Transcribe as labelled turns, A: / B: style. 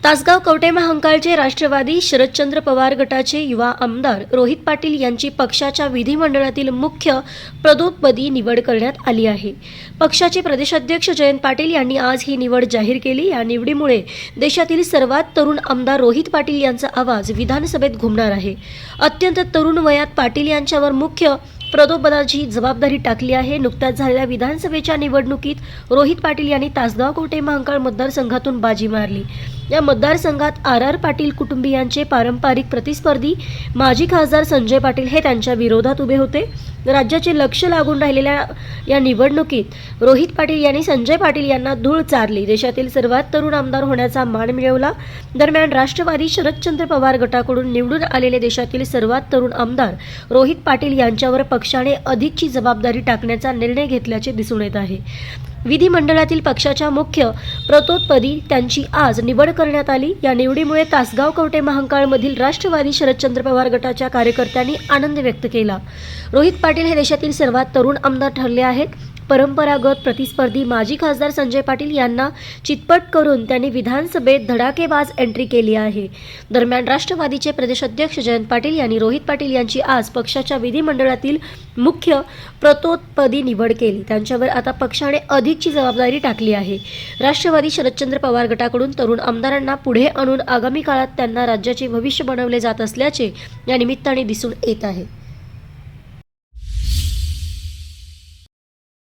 A: तासगाव कवठे महांकाळचे राष्ट्रवादी शरदचंद्र पवार गटाचे युवा आमदार रोहित पाटील यांची पक्षाच्या विधिमंडळातील मुख्य प्रदोपदी निवड करण्यात आली आहे। पक्षाचे प्रदेशाध्यक्ष जयंत पाटील यांनी आज ही निवड जाहीर केली। या निवडीमुळे देशातील सर्वात तरुण आमदार रोहित पाटील यांचा आवाज विधानसभेत घुमणार आहे। अत्यंत तरुण वयात पाटील यांच्यावर मुख्य प्रदोपदाची जबाबदारी टाकली आहे। नुकत्याच झालेल्या विधानसभेच्या निवडणुकीत रोहित पाटील यांनी तासगाव कवठे महांकाळ मतदारसंघातून बाजी मारली। या मतदारसंघात आर पाटील कुटुंबियांचे पारंपरिक प्रतिस्पर्धी माजी खासदार संजय पाटील हे त्यांच्या विरोधात उभे होते। राज्याचे लक्ष लागून राहिलेल्या या निवडणुकीत रोहित पाटील यांनी संजय पाटील यांना धूळ चारली। देशातील सर्वात तरुण आमदार होण्याचा मान मिळवला। दरम्यान राष्ट्रवादी शरदचंद्र पवार गटाकडून निवडून आलेले देशातील सर्वात तरुण आमदार रोहित पाटील यांच्यावर पक्षाने अधिकची जबाबदारी टाकण्याचा निर्णय घेतल्याचे दिसून येत आहे। विधिमंडळातील पक्षाच्या मुख्य प्रतोदपदी त्यांची आज निवड करण्यात आली। या निवडीमुळे तासगाव कवठे महांकाळमधील राष्ट्रवादी शरदचंद्र पवार गटाच्या कार्यकर्त्यांनी आनंद व्यक्त केला। रोहित पाटील हे देशातील सर्वात तरुण आमदार ठरले आहेत। परंपरागत प्रतिस्पर्धी माजी खासदार संजय पाटील यांना चितपट करून त्यांनी विधानसभेत धडाकेबाज एंट्री केली आहे। दरम्यान राष्ट्रवादीचे प्रदेशाध्यक्ष जयंत पाटील यांनी रोहित पाटील यांची आज पक्षाच्या विधिमंडळातील मुख्य प्रतोदपदी निवड केली। त्यांच्यावर आता पक्षाने अधिकची जबाबदारी टाकली आहे। राष्ट्रवादी शरदचंद्र पवार गटाकडून तरुण आमदारांना पुढे आणून आगामी काळात त्यांना राज्याचे भविष्य बनवले जात असल्याचे या निमित्ताने दिसून येत आहे।